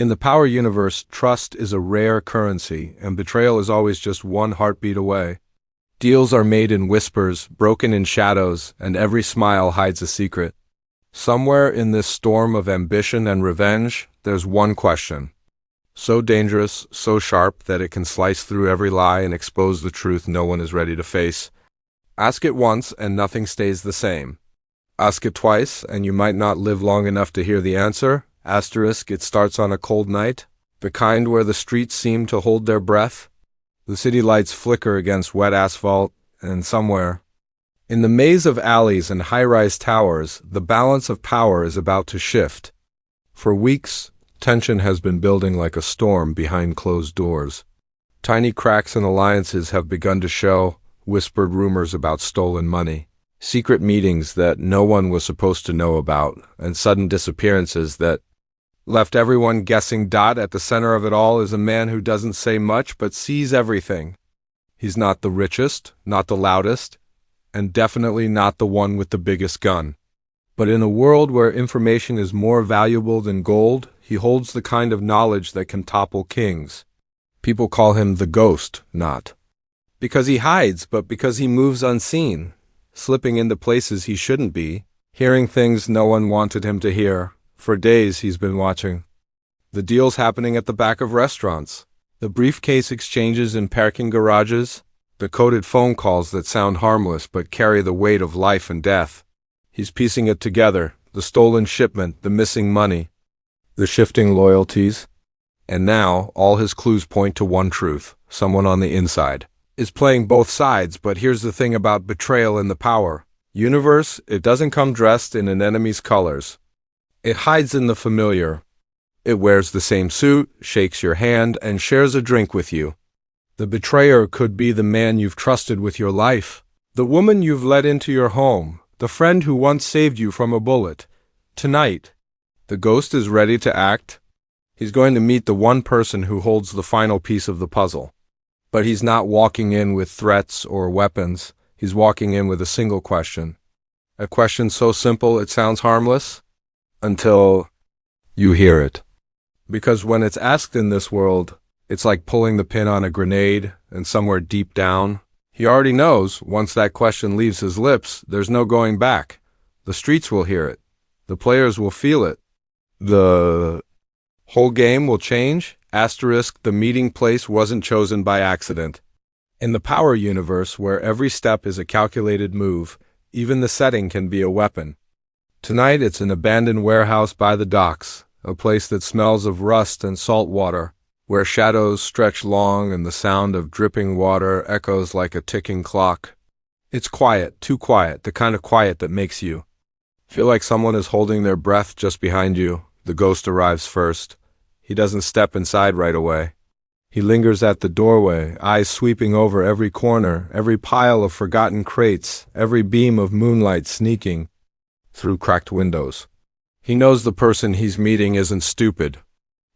In the power universe, trust is a rare currency, and betrayal is always just one heartbeat away. Deals are made in whispers, broken in shadows, and every smile hides a secret. Somewhere in this storm of ambition and revenge, there's one question. So dangerous, so sharp that it can slice through every lie and expose the truth no one is ready to face. Ask it once and nothing stays the same. Ask it twice and you might not live long enough to hear the answer. Asterisk, it starts on a cold night, the kind where the streets seem to hold their breath. The city lights flicker against wet asphalt, and somewhere, in the maze of alleys and high-rise towers, the balance of power is about to shift. For weeks, tension has been building like a storm behind closed doors. Tiny cracks in alliances have begun to show, whispered rumors about stolen money, secret meetings that no one was supposed to know about, and sudden disappearances that left everyone guessing. At the center of it all is a man who doesn't say much but sees everything. He's not the richest, not the loudest, and definitely not the one with the biggest gun. But in a world where information is more valuable than gold, he holds the kind of knowledge that can topple kings. People call him the Ghost, not because he hides, but because he moves unseen, slipping into places he shouldn't be, hearing things no one wanted him to hear. For days he's been watching. The deals happening at the back of restaurants, the briefcase exchanges in parking garages, the coded phone calls that sound harmless but carry the weight of life and death. He's piecing it together, the stolen shipment, the missing money, the shifting loyalties. And now, all his clues point to one truth: someone on the inside is playing both sides. But here's the thing about betrayal in the power universe: it doesn't come dressed in an enemy's colors. It hides in the familiar. It wears the same suit, shakes your hand, and shares a drink with you. The betrayer could be the man you've trusted with your life, the woman you've let into your home, the friend who once saved you from a bullet. Tonight, the ghost is ready to act. He's going to meet the one person who holds the final piece of the puzzle. But he's not walking in with threats or weapons. He's walking in with a single question. A question so simple it sounds harmless, until you hear it. Because when it's asked in this world, it's like pulling the pin on a grenade, and somewhere deep down, he already knows once that question leaves his lips, there's no going back. The streets will hear it. The players will feel it. The whole game will change. Asterisk, the meeting place wasn't chosen by accident. In the power universe, where every step is a calculated move, even the setting can be a weapon. Tonight it's an abandoned warehouse by the docks, a place that smells of rust and salt water, where shadows stretch long and the sound of dripping water echoes like a ticking clock. It's quiet, too quiet, the kind of quiet that makes you feel like someone is holding their breath just behind you. The ghost arrives first. He doesn't step inside right away. He lingers at the doorway, eyes sweeping over every corner, every pile of forgotten crates, every beam of moonlight sneaking through cracked windows. He knows the person he's meeting isn't stupid.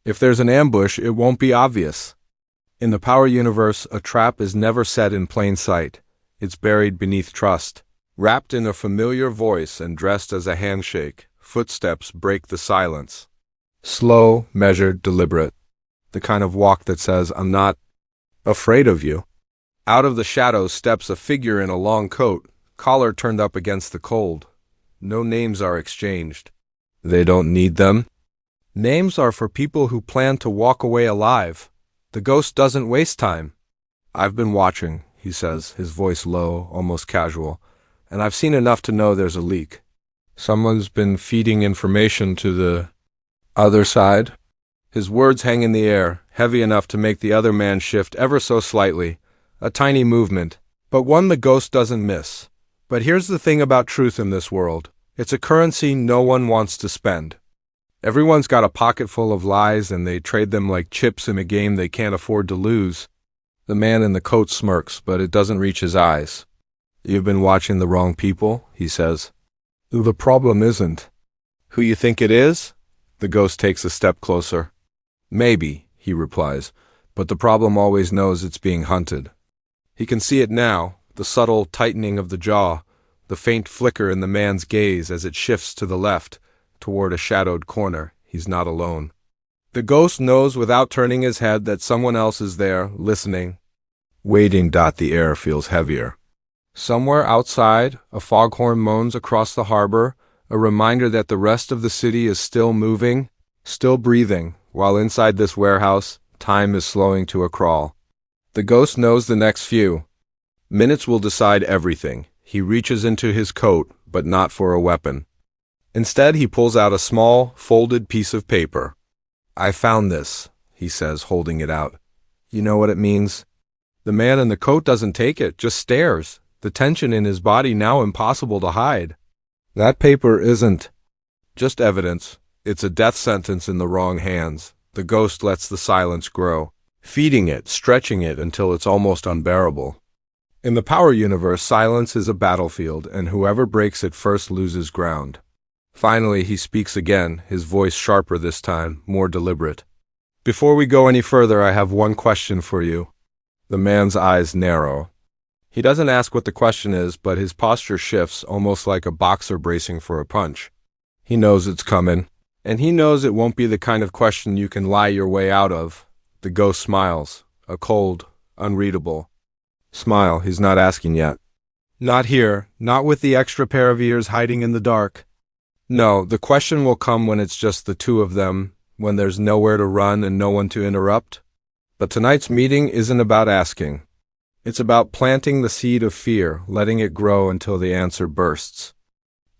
If there's an ambush, it won't be obvious. In the power universe, a trap is never set in plain sight. It's buried beneath trust. Wrapped in a familiar voice and dressed as a handshake, footsteps break the silence. Slow, measured, deliberate. The kind of walk that says, "I'm not afraid of you." Out of the shadows steps a figure in a long coat, collar turned up against the cold. No names are exchanged. They don't need them. Names are for people who plan to walk away alive. The ghost doesn't waste time. "I've been watching," he says, his voice low, almost casual, "and I've seen enough to know there's a leak. Someone's been feeding information to the other side." His words hang in the air, heavy enough to make the other man shift ever so slightly, a tiny movement, but one the ghost doesn't miss. But here's the thing about truth in this world. It's a currency no one wants to spend. Everyone's got a pocket full of lies and they trade them like chips in a game they can't afford to lose. The man in the coat smirks, but it doesn't reach his eyes. "You've been watching the wrong people," he says. "The problem isn't who you think it is." The ghost takes a step closer. "Maybe," he replies, "but the problem always knows it's being hunted." He can see it now, the subtle tightening of the jaw, the faint flicker in the man's gaze as it shifts to the left, toward a shadowed corner. He's not alone. The ghost knows without turning his head that someone else is there, listening, waiting. The air feels heavier. Somewhere outside, a foghorn moans across the harbor, a reminder that the rest of the city is still moving, still breathing, while inside this warehouse, time is slowing to a crawl. The ghost knows the next few minutes will decide everything. He reaches into his coat, but not for a weapon. Instead, he pulls out a small, folded piece of paper. "I found this," he says, holding it out. "You know what it means?" The man in the coat doesn't take it, just stares, the tension in his body now impossible to hide. "That paper isn't just evidence. It's a death sentence in the wrong hands." The ghost lets the silence grow, feeding it, stretching it until it's almost unbearable. In the power universe, silence is a battlefield, and whoever breaks it first loses ground. Finally, he speaks again, his voice sharper this time, more deliberate. "Before we go any further, I have one question for you." The man's eyes narrow. He doesn't ask what the question is, but his posture shifts, almost like a boxer bracing for a punch. He knows it's coming, and he knows it won't be the kind of question you can lie your way out of. The ghost smiles, a cold, unreadable smile. He's not asking yet. Not here, not with the extra pair of ears hiding in the dark. No, the question will come when it's just the two of them, when there's nowhere to run and no one to interrupt. But tonight's meeting isn't about asking. It's about planting the seed of fear, letting it grow until the answer bursts.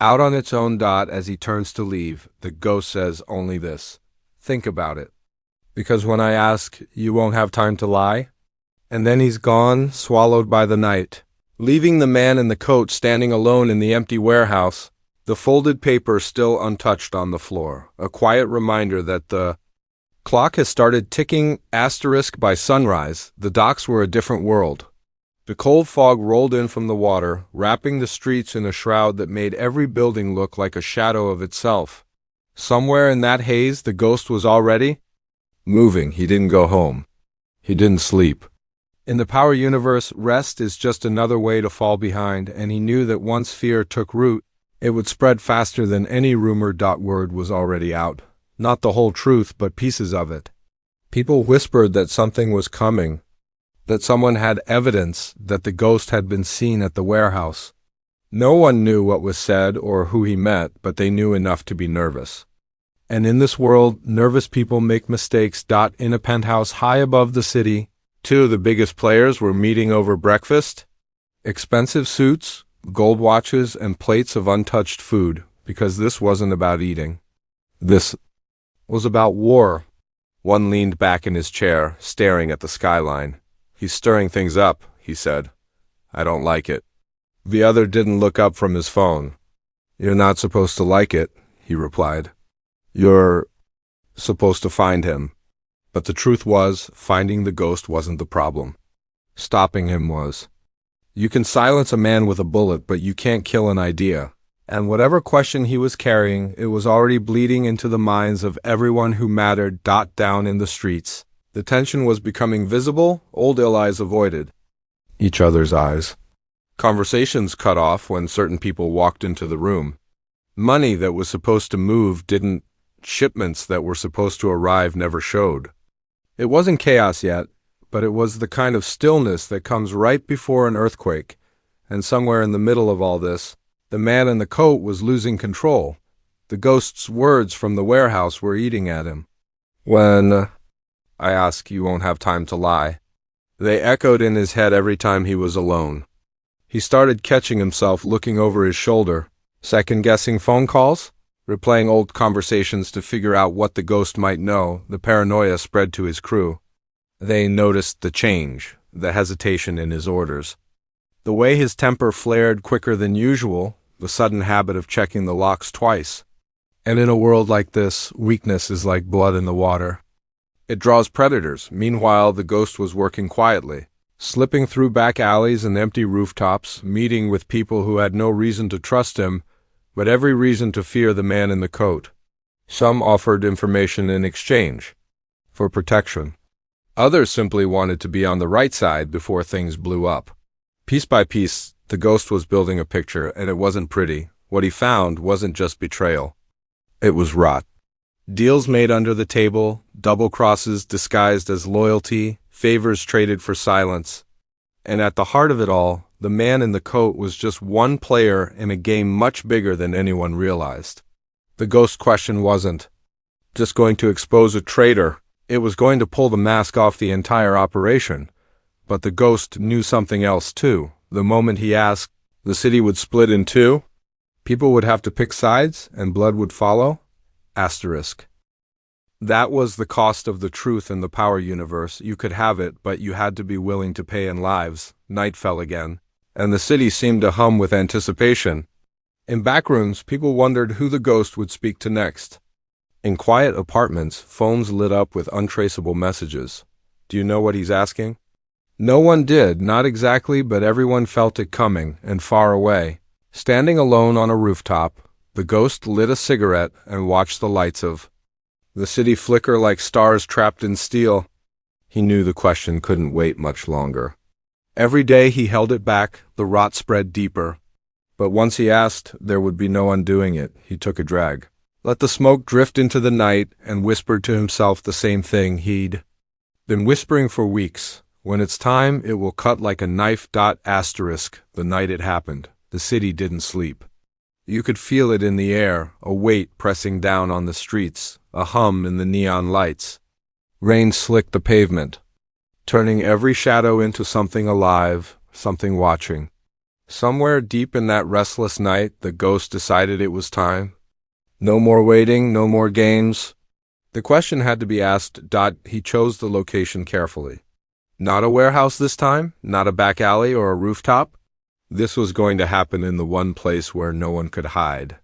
Out on its own. As he turns to leave, the ghost says only this: "Think about it. Because when I ask, you won't have time to lie?" And then he's gone, swallowed by the night, leaving the man in the coat standing alone in the empty warehouse, the folded paper still untouched on the floor, a quiet reminder that the clock has started ticking. By sunrise, the docks were a different world. The cold fog rolled in from the water, wrapping the streets in a shroud that made every building look like a shadow of itself. Somewhere in that haze, the ghost was already moving. He didn't go home. He didn't sleep. In the power universe, rest is just another way to fall behind, and he knew that once fear took root, it would spread faster than any rumor. Word was already out. Not the whole truth, but pieces of it. People whispered that something was coming, that someone had evidence that the ghost had been seen at the warehouse. No one knew what was said or who he met, but they knew enough to be nervous. And in this world, nervous people make mistakes. In a penthouse high above the city, two of the biggest players were meeting over breakfast. Expensive suits, gold watches, and plates of untouched food, because this wasn't about eating. This was about war. One leaned back in his chair, staring at the skyline. "He's stirring things up," he said. "I don't like it." The other didn't look up from his phone. "You're not supposed to like it," he replied. "You're supposed to find him." But the truth was, finding the ghost wasn't the problem. Stopping him was. You can silence a man with a bullet, but you can't kill an idea. And whatever question he was carrying, it was already bleeding into the minds of everyone who mattered. Down in the streets, the tension was becoming visible, old allies avoided each other's eyes. Conversations cut off when certain people walked into the room. Money that was supposed to move didn't. Shipments that were supposed to arrive never showed. It wasn't chaos yet, but it was the kind of stillness that comes right before an earthquake. And somewhere in the middle of all this, the man in the coat was losing control. The ghost's words from the warehouse were eating at him. "When I ask, you won't have time to lie." They echoed in his head every time he was alone. He started catching himself looking over his shoulder, second-guessing phone calls, replaying old conversations to figure out what the ghost might know. The paranoia spread to his crew. They noticed the change, the hesitation in his orders. The way his temper flared quicker than usual, the sudden habit of checking the locks twice. And in a world like this, weakness is like blood in the water. It draws predators. Meanwhile, the ghost was working quietly, slipping through back alleys and empty rooftops, meeting with people who had no reason to trust him, but every reason to fear the man in the coat. Some offered information in exchange, for protection. Others simply wanted to be on the right side before things blew up. Piece by piece, the ghost was building a picture, and it wasn't pretty. What he found wasn't just betrayal. It was rot. Deals made under the table, double crosses disguised as loyalty, favors traded for silence. And at the heart of it all, the man in the coat was just one player in a game much bigger than anyone realized. The ghost question wasn't just going to expose a traitor, it was going to pull the mask off the entire operation. But the ghost knew something else too. The moment he asked, the city would split in two? People would have to pick sides, and blood would follow? Asterisk. That was the cost of the truth in the power universe. You could have it, but you had to be willing to pay in lives. Night fell again, and the city seemed to hum with anticipation. In back rooms, people wondered who the ghost would speak to next. In quiet apartments, phones lit up with untraceable messages. Do you know what he's asking? No one did, not exactly, but everyone felt it coming, and far away. Standing alone on a rooftop, the ghost lit a cigarette and watched the lights of the city flicker like stars trapped in steel. He knew the question couldn't wait much longer. Every day he held it back, the rot spread deeper. But once he asked, there would be no undoing it. He took a drag, let the smoke drift into the night, and whispered to himself the same thing he'd been whispering for weeks. When it's time, it will cut like a knife. Asterisk. The night it happened, the city didn't sleep. You could feel it in the air, a weight pressing down on the streets, a hum in the neon lights. Rain slicked the pavement, turning every shadow into something alive, something watching. Somewhere deep in that restless night, the ghost decided it was time. No more waiting, no more games. The question had to be asked. He chose the location carefully. Not a warehouse this time, not a back alley or a rooftop. This was going to happen in the one place where no one could hide.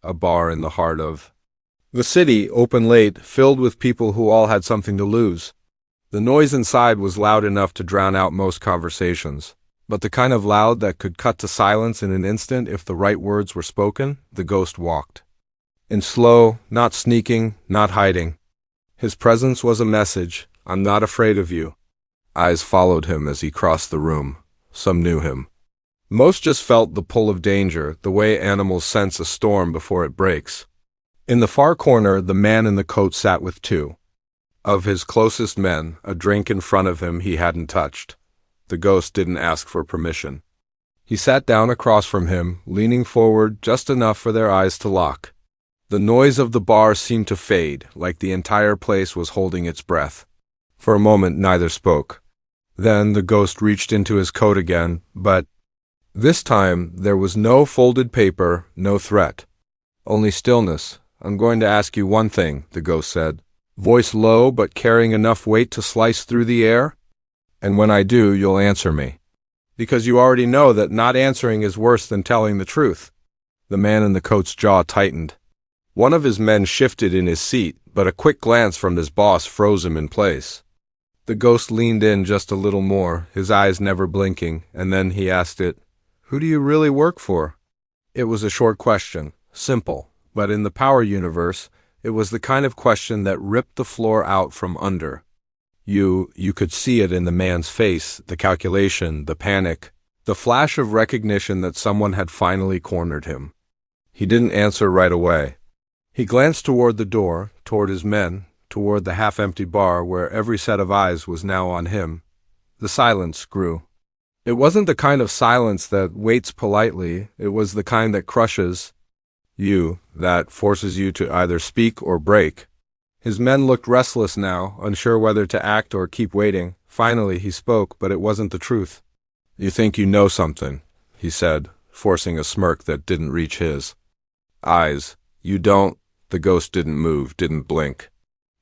A bar in the heart of the city, open late, filled with people who all had something to lose. The noise inside was loud enough to drown out most conversations, but the kind of loud that could cut to silence in an instant if the right words were spoken. The ghost walked. In slow, not sneaking, not hiding. His presence was a message. I'm not afraid of you. Eyes followed him as he crossed the room. Some knew him. Most just felt the pull of danger, the way animals sense a storm before it breaks. In the far corner, the man in the coat sat with two of his closest men, a drink in front of him he hadn't touched. The ghost didn't ask for permission. He sat down across from him, leaning forward just enough for their eyes to lock. The noise of the bar seemed to fade, like the entire place was holding its breath. For a moment, neither spoke. Then the ghost reached into his coat again, but this time there was no folded paper, no threat. Only stillness. I'm going to ask you one thing, the ghost said, voice low but carrying enough weight to slice through the air. And when I do, you'll answer me. Because you already know that not answering is worse than telling the truth. The man in the coat's jaw tightened. One of his men shifted in his seat, but a quick glance from his boss froze him in place. The ghost leaned in just a little more, his eyes never blinking, and then he asked it, Who do you really work for? It was a short question, simple, but in the power universe, it was the kind of question that ripped the floor out from under. You could see it in the man's face, the calculation, the panic, the flash of recognition that someone had finally cornered him. He didn't answer right away. He glanced toward the door, toward his men, toward the half-empty bar where every set of eyes was now on him. The silence grew. It wasn't the kind of silence that waits politely, it was the kind that crushes you, that forces you to either speak or break. His men looked restless now, unsure whether to act or keep waiting. Finally he spoke, but it wasn't the truth. You think you know something, he said, forcing a smirk that didn't reach his eyes. You don't. The ghost didn't move, didn't blink.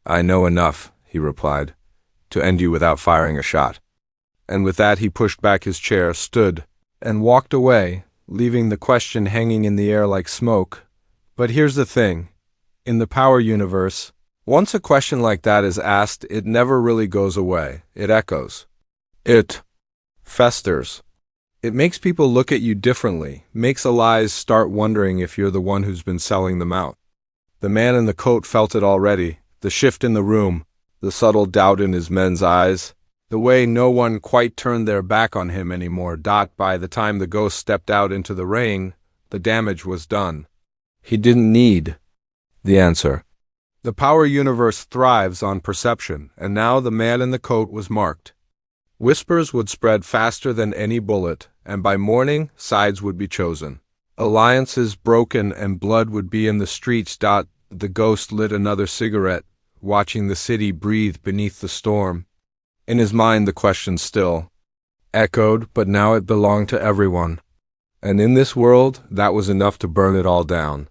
I know enough, he replied, to end you without firing a shot. And with that he pushed back his chair, stood, and walked away, leaving the question hanging in the air like smoke. But here's the thing. In the power universe, once a question like that is asked, it never really goes away. It echoes. It festers. It makes people look at you differently, makes allies start wondering if you're the one who's been selling them out. The man in the coat felt it already, the shift in the room, the subtle doubt in his men's eyes, the way no one quite turned their back on him anymore. By the time the ghost stepped out into the rain, the damage was done. He didn't need the answer. The power universe thrives on perception, and now the man in the coat was marked. Whispers would spread faster than any bullet, and by morning, sides would be chosen. Alliances broken and blood would be in the streets. The ghost lit another cigarette, watching the city breathe beneath the storm. In his mind the question still echoed, but now it belonged to everyone. And in this world, that was enough to burn it all down.